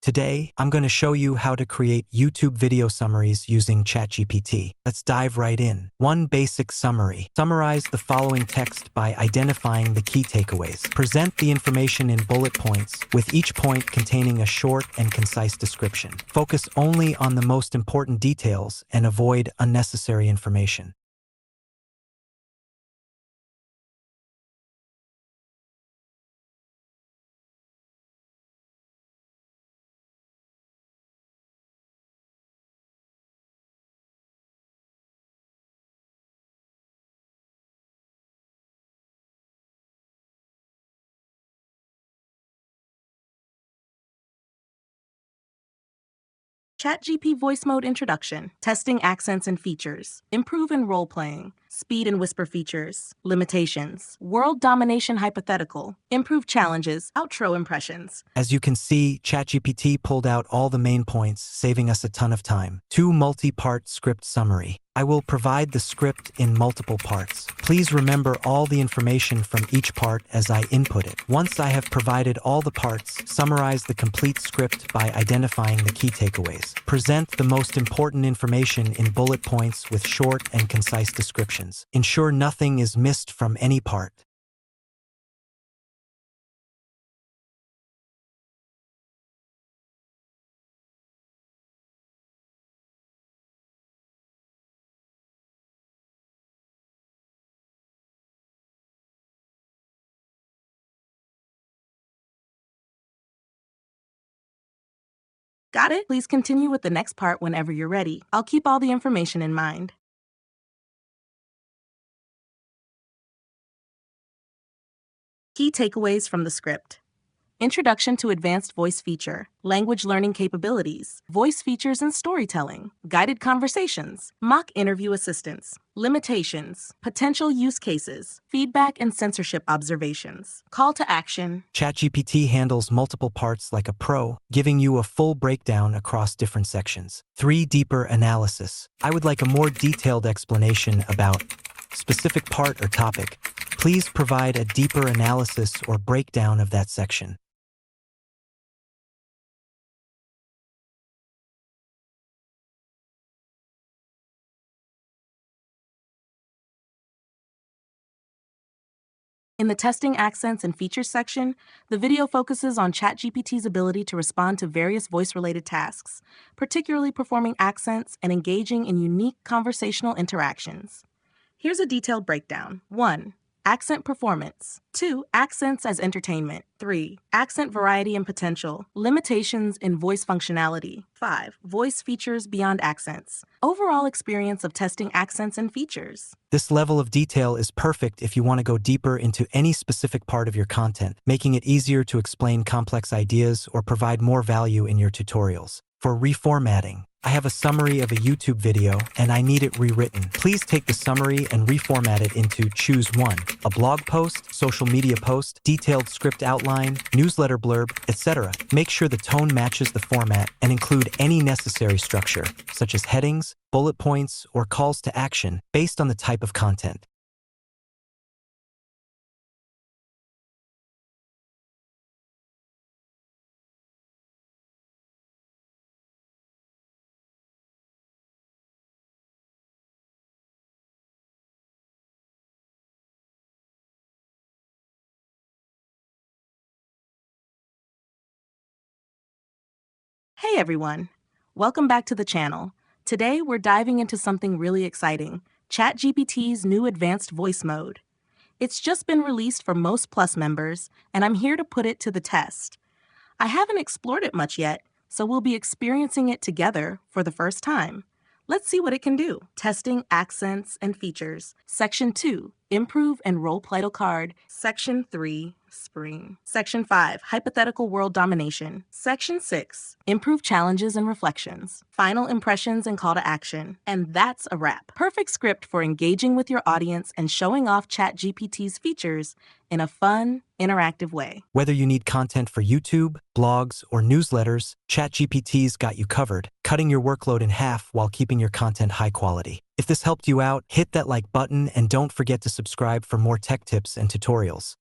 Today, I'm going to show you how to create YouTube video summaries using ChatGPT. Let's dive right in. One basic summary. Summarize the following text by identifying the key takeaways. Present the information in bullet points, with each point containing a short and concise description. Focus only on the most important details and avoid unnecessary information. ChatGPT Voice Mode Introduction, Testing Accents and Features, Improve in Role-Playing, Speed and Whisper Features, Limitations, World Domination Hypothetical, Improve Challenges, Outro Impressions. As you can see, ChatGPT pulled out all the main points, saving us a ton of time. 2 multi-part script summary. I will provide the script in multiple parts. Please remember all the information from each part as I input it. Once I have provided all the parts, summarize the complete script by identifying the key takeaways. Present the most important information in bullet points with short and concise descriptions. Ensure nothing is missed from any part. Got it? Please continue with the next part whenever you're ready. I'll keep all the information in mind. Key takeaways from the script. Introduction to Advanced Voice Feature, Language Learning Capabilities, Voice Features and Storytelling, Guided Conversations, Mock Interview Assistance, Limitations, Potential Use Cases, Feedback and Censorship Observations, Call to Action. ChatGPT handles multiple parts like a pro, giving you a full breakdown across different sections. 3 deeper analysis. I would like a more detailed explanation about specific part or topic. Please provide a deeper analysis or breakdown of that section. In the Testing Accents and Features section, the video focuses on ChatGPT's ability to respond to various voice-related tasks, particularly performing accents and engaging in unique conversational interactions. Here's a detailed breakdown. 1. Accent performance. 2. Accents as entertainment. 3. Accent variety and potential. Limitations in voice functionality. 5. Voice features beyond accents. Overall experience of testing accents and features. This level of detail is perfect if you want to go deeper into any specific part of your content, making it easier to explain complex ideas or provide more value in your tutorials. For reformatting, I have a summary of a YouTube video and I need it rewritten. Please take the summary and reformat it into choose one: a blog post, social media post, detailed script outline, newsletter blurb, etc. Make sure the tone matches the format and include any necessary structure, such as headings, bullet points, or calls to action, based on the type of content. Hey everyone! Welcome back to the channel. Today we're diving into something really exciting, ChatGPT's new advanced voice mode. It's just been released for most Plus members, and I'm here to put it to the test. I haven't explored it much yet, so we'll be experiencing it together for the first time. Let's see what it can do. Testing Accents and Features. Section 2, Improve and Role Title Card. Section 3, Spring. Section 5, Hypothetical World Domination. Section 6, Improve Challenges and Reflections. Final Impressions and Call to Action. And that's a wrap. Perfect script for engaging with your audience and showing off ChatGPT's features in a fun, interactive way. Whether you need content for YouTube, blogs, or newsletters, ChatGPT's got you covered, cutting your workload in half while keeping your content high quality. If this helped you out, hit that like button and don't forget to subscribe for more tech tips and tutorials.